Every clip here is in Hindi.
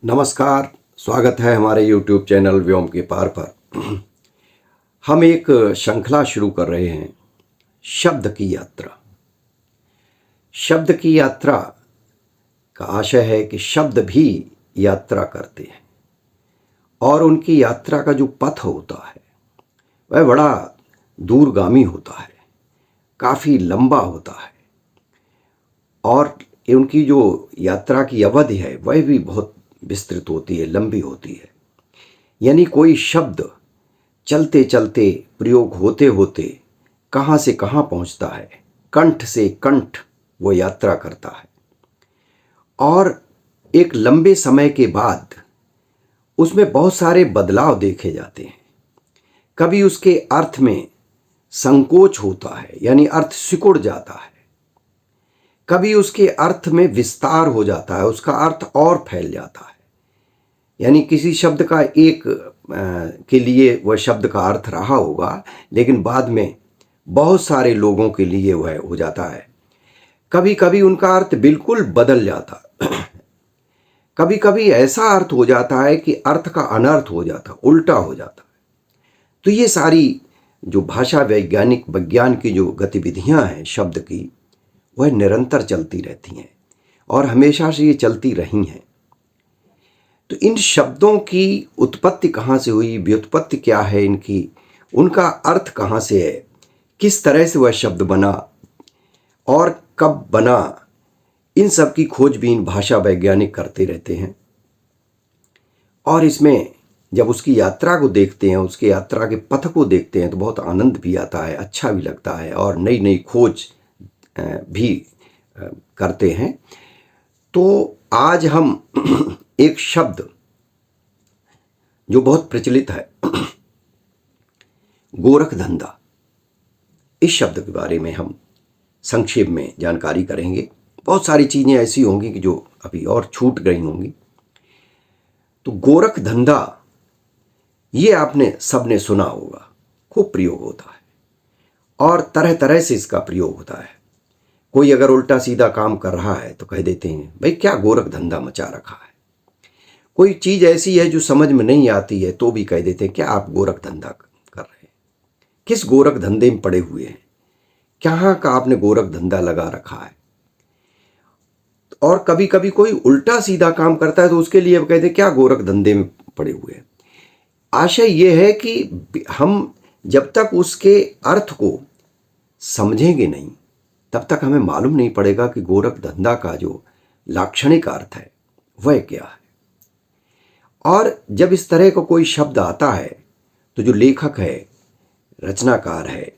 नमस्कार। स्वागत है हमारे YouTube चैनल व्योम के पार पर। हम एक श्रृंखला शुरू कर रहे हैं, शब्द की यात्रा। शब्द की यात्रा का आशय है कि शब्द भी यात्रा करते हैं और उनकी यात्रा का जो पथ होता है वह बड़ा दूरगामी होता है, काफ़ी लंबा होता है और उनकी जो यात्रा की अवधि है वह भी बहुत विस्तृत होती है, लंबी होती है। यानी कोई शब्द चलते चलते, प्रयोग होते होते कहाँ से कहाँ पहुँचता है, कंठ से कंठ वो यात्रा करता है और एक लंबे समय के बाद उसमें बहुत सारे बदलाव देखे जाते हैं। कभी उसके अर्थ में संकोच होता है, यानी अर्थ सिकुड़ जाता है। कभी उसके अर्थ में विस्तार हो जाता है, उसका अर्थ और फैल जाता है। यानी किसी शब्द का एक के लिए वह शब्द का अर्थ रहा होगा, लेकिन बाद में बहुत सारे लोगों के लिए वह हो जाता है। कभी कभी उनका अर्थ बिल्कुल बदल जाता है। कभी कभी ऐसा अर्थ हो जाता है कि अर्थ का अनर्थ हो जाता, उल्टा हो जाता है। तो ये सारी जो भाषा विज्ञान की जो गतिविधियां हैं शब्द की, वह निरंतर चलती रहती हैं और हमेशा से ये चलती रही हैं। तो इन शब्दों की उत्पत्ति कहाँ से हुई, व्युत्पत्ति क्या है इनकी, उनका अर्थ कहाँ से है, किस तरह से वह शब्द बना और कब बना, इन सब की खोजबीन भाषा वैज्ञानिक करते रहते हैं। और इसमें जब उसकी यात्रा को देखते हैं, उसके यात्रा के पथ को देखते हैं तो बहुत आनंद भी आता है, अच्छा भी लगता है और नई नई खोज भी करते हैं। तो आज हम एक शब्द जो बहुत प्रचलित है, गोरख धंधा, इस शब्द के बारे में हम संक्षेप में जानकारी करेंगे। बहुत सारी चीज़ें ऐसी होंगी कि जो अभी और छूट गई होंगी। तो गोरख धंधा ये आपने सबने सुना होगा, खूब प्रयोग होता है और तरह तरह से इसका प्रयोग होता है। कोई अगर उल्टा सीधा काम कर रहा है तो कह देते हैं, भाई क्या गोरख धंधा मचा रखा है। कोई चीज़ ऐसी है जो समझ में नहीं आती है तो भी कह देते हैं, क्या आप गोरख धंधा कर रहे हैं, किस गोरख धंधे में पड़े हुए हैं, कहाँ का आपने गोरख धंधा लगा रखा है। और कभी कभी कोई उल्टा सीधा काम करता है तो उसके लिए कहते हैं, क्या गोरख धंधे में पड़े हुए हैं। आशय ये है कि हम जब तक उसके अर्थ को समझेंगे नहीं तब तक हमें मालूम नहीं पड़ेगा कि गोरख धंधा का जो लाक्षणिक अर्थ है वह क्या है। और जब इस तरह का कोई शब्द आता है तो जो लेखक है, रचनाकार है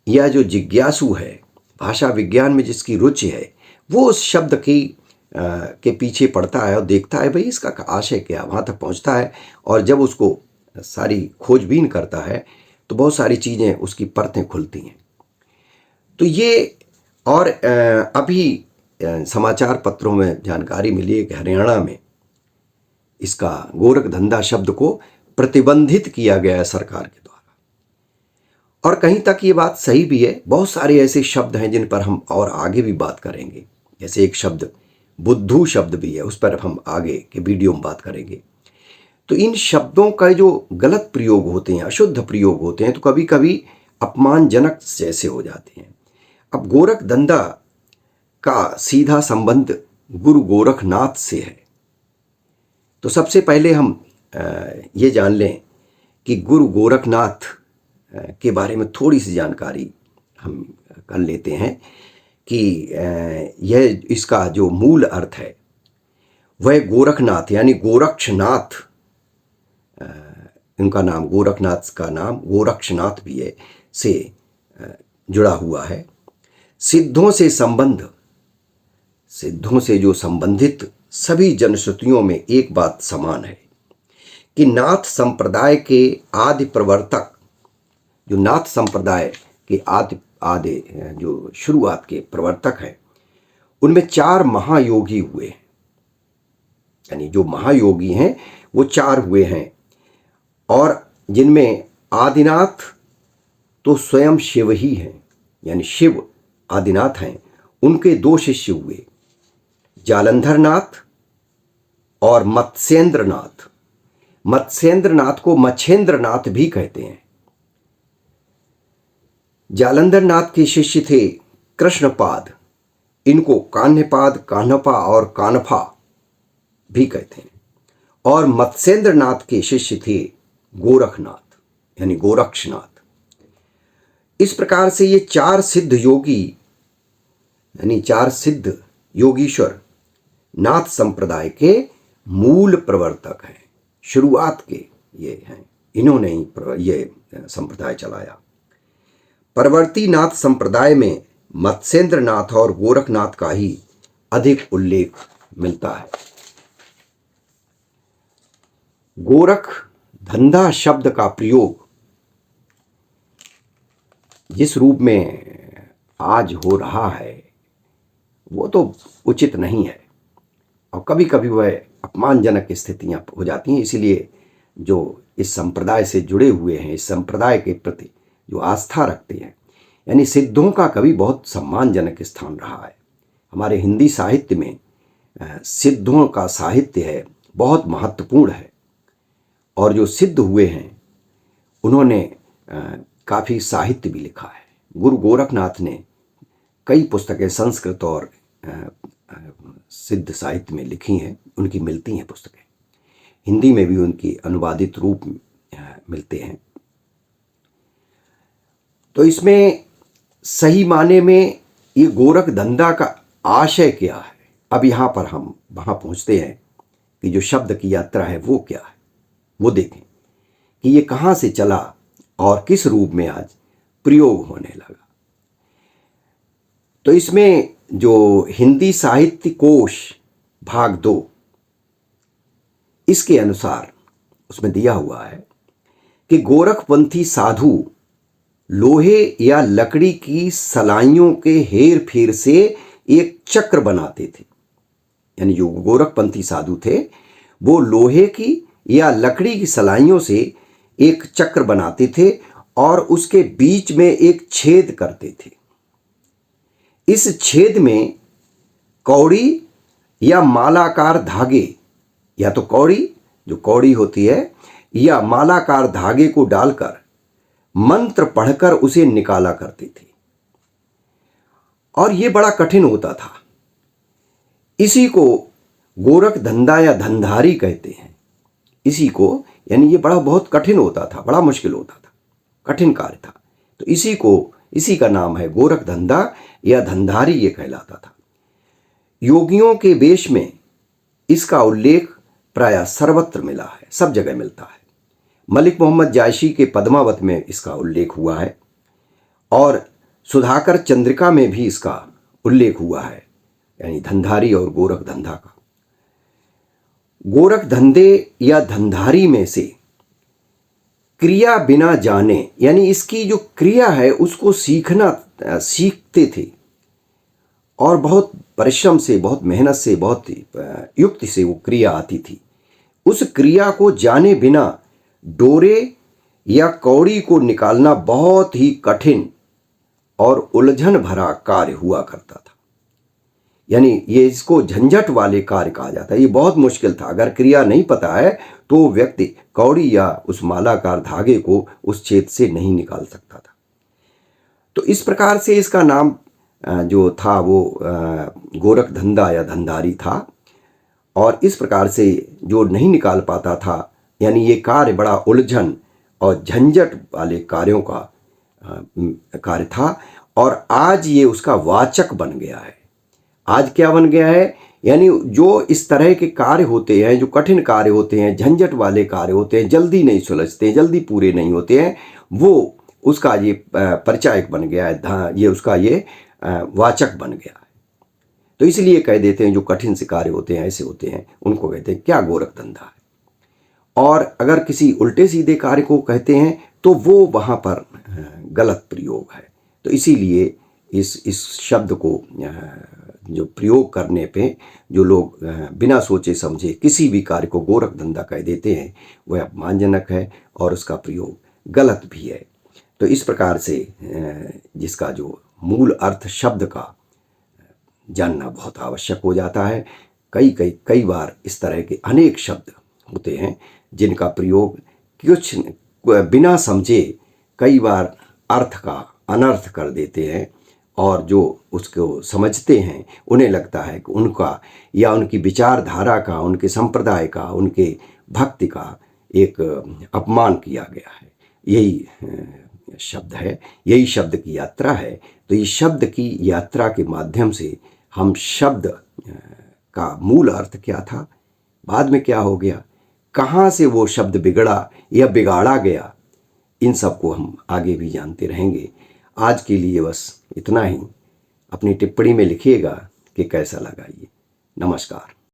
या जो जिज्ञासु है, भाषा विज्ञान में जिसकी रुचि है, वो उस शब्द की के पीछे पड़ता है और देखता है भाई इसका आशय क्या, वहाँ तक पहुँचता है। और जब उसको सारी खोजबीन करता है तो बहुत सारी चीज़ें, उसकी परतें खुलती हैं। तो ये और अभी समाचार पत्रों में जानकारी मिली है कि हरियाणा में इसका गोरख धंधा शब्द को प्रतिबंधित किया गया है सरकार के द्वारा। और कहीं तक ये बात सही भी है। बहुत सारे ऐसे शब्द हैं जिन पर हम और आगे भी बात करेंगे। जैसे एक शब्द बुद्धू शब्द भी है, उस पर हम आगे के वीडियो में बात करेंगे। तो इन शब्दों का जो गलत प्रयोग होते हैं, अशुद्ध प्रयोग होते हैं, तो कभी कभी अपमानजनक जैसे हो जाते हैं। अब गोरख धंधा का सीधा संबंध गुरु गोरखनाथ से है। तो सबसे पहले हम ये जान लें कि गुरु गोरखनाथ के बारे में थोड़ी सी जानकारी हम कर लेते हैं कि यह इसका जो मूल अर्थ है वह गोरखनाथ यानी गोरक्षनाथ, इनका नाम गोरखनाथ का नाम गोरक्षनाथ भी है, से जुड़ा हुआ है। सिद्धों से संबंध, सिद्धों से जो संबंधित सभी जनश्रुतियों में एक बात समान है कि नाथ संप्रदाय के आदि प्रवर्तक, जो नाथ संप्रदाय के आदि जो शुरुआत के प्रवर्तक हैं, उनमें 4 महायोगी हुए हैं। यानी जो महायोगी हैं वो 4 हुए हैं और जिनमें आदिनाथ तो स्वयं शिव ही हैं, यानी शिव आदिनाथ हैं। उनके 2 शिष्य हुए, जालंधर नाथ और मत्स्येंद्रनाथ। मत्स्येंद्रनाथ को मच्छेंद्रनाथ भी कहते हैं। जालंधर नाथ के शिष्य थे कृष्णपाद। इनको कान्हपाद, कान्हपा और कानफा भी कहते हैं। और मत्स्येंद्रनाथ के शिष्य थे गोरखनाथ यानी गोरक्षनाथ। इस प्रकार से ये चार सिद्ध योगी यानी चार सिद्ध योगीश्वर नाथ संप्रदाय के मूल प्रवर्तक हैं, शुरुआत के ये हैं। इन्होंने ही ये संप्रदाय चलाया। परवर्ती नाथ संप्रदाय में मत्स्येंद्रनाथ और गोरखनाथ का ही अधिक उल्लेख मिलता है। गोरख धंधा शब्द का प्रयोग जिस रूप में आज हो रहा है वो तो उचित नहीं है, और कभी कभी वह अपमानजनक स्थितियां हो जाती हैं। इसीलिए जो इस संप्रदाय से जुड़े हुए हैं, इस संप्रदाय के प्रति जो आस्था रखते हैं, यानी सिद्धों का कभी बहुत सम्मानजनक स्थान रहा है। हमारे हिंदी साहित्य में सिद्धों का साहित्य है, बहुत महत्वपूर्ण है। और जो सिद्ध हुए हैं उन्होंने काफ़ी साहित्य भी लिखा है। गुरु गोरखनाथ ने कई पुस्तकें संस्कृत और सिद्ध साहित्य में लिखी हैं, उनकी मिलती हैं पुस्तकें। हिंदी में भी उनकी अनुवादित रूप मिलते हैं। तो इसमें सही माने में ये गोरख धंधा का आशय क्या है, अब यहाँ पर हम वहाँ पहुँचते हैं कि जो शब्द की यात्रा है वो क्या है, वो देखें कि ये कहाँ से चला और किस रूप में आज प्रयोग होने लगा। तो इसमें जो हिंदी साहित्य कोश भाग 2 इसके अनुसार उसमें दिया हुआ है कि गोरखपंथी साधु लोहे या लकड़ी की सलाइयों के हेर फेर से एक चक्र बनाते थे। यानी जो गोरखपंथी साधु थे वो लोहे की या लकड़ी की सलाइयों से एक चक्र बनाते थे और उसके बीच में एक छेद करते थे। इस छेद में कौड़ी या मालाकार धागे, या तो कौड़ी जो कौड़ी होती है या मालाकार धागे को डालकर मंत्र पढ़कर उसे निकाला करते थे। और यह बड़ा कठिन होता था। इसी को गोरख धंधा या धंधारी कहते हैं। इसी को, यानी ये बहुत कठिन होता था, बड़ा मुश्किल होता था, कठिन कार्य था। तो इसी का नाम है गोरख धंधा या धंधारी, ये कहलाता था। योगियों के वेश में इसका उल्लेख प्रायः सर्वत्र मिला है, सब जगह मिलता है। मलिक मोहम्मद जायशी के पद्मावत में इसका उल्लेख हुआ है और सुधाकर चंद्रिका में भी इसका उल्लेख हुआ है, यानी धंधारी और गोरख धंधा का। गोरख धंधे या धंधारी में से क्रिया बिना जाने, यानी इसकी जो क्रिया है उसको सीखते थे और बहुत परिश्रम से, बहुत मेहनत से, बहुत युक्ति से वो क्रिया आती थी। उस क्रिया को जाने बिना डोरे या कौड़ी को निकालना बहुत ही कठिन और उलझन भरा कार्य हुआ करता था। यानी ये इसको झंझट वाले कार्य कहा जाता है। ये बहुत मुश्किल था। अगर क्रिया नहीं पता है तो व्यक्ति कौड़ी या उस मालाकार धागे को उस छेद से नहीं निकाल सकता था। तो इस प्रकार से इसका नाम जो था वो गोरख धंधा या धंधारी था। और इस प्रकार से जो नहीं निकाल पाता था, यानी ये कार्य बड़ा उलझन और झंझट वाले कार्यों का कार्य था। और आज ये उसका वाचक बन गया है। आज क्या बन गया है, यानी जो इस तरह के कार्य होते हैं, जो कठिन कार्य होते हैं, झंझट वाले कार्य होते हैं, जल्दी नहीं सुलझते, जल्दी पूरे नहीं होते हैं, वो उसका ये परिचायक बन गया है, ये उसका ये वाचक बन गया है। तो इसलिए कह देते हैं जो कठिन से कार्य होते हैं, ऐसे होते हैं, उनको कहते हैं क्या गोरख धंधा है। और अगर किसी उल्टे सीधे कार्य को कहते हैं तो वो वहाँ पर गलत प्रयोग है। तो इसीलिए इस शब्द को जो प्रयोग करने पे जो लोग बिना सोचे समझे किसी भी कार्य को गोरख धंधा कह देते हैं, वह अपमानजनक है और उसका प्रयोग गलत भी है। तो इस प्रकार से जिसका जो मूल अर्थ शब्द का जानना बहुत आवश्यक हो जाता है। कई बार इस तरह के अनेक शब्द होते हैं जिनका प्रयोग कुछ बिना समझे कई बार अर्थ का अनर्थ कर देते हैं, और जो उसको समझते हैं उन्हें लगता है कि उनका या उनकी विचारधारा का, उनके संप्रदाय का, उनके भक्ति का एक अपमान किया गया है। यही शब्द है, यही शब्द की यात्रा है। तो इस शब्द की यात्रा के माध्यम से हम शब्द का मूल अर्थ क्या था, बाद में क्या हो गया, कहाँ से वो शब्द बिगड़ा या बिगाड़ा गया, इन सब को हम आगे भी जानते रहेंगे। आज के लिए बस इतना ही। अपनी टिप्पणी में लिखिएगा कि कैसा लगा ये। नमस्कार।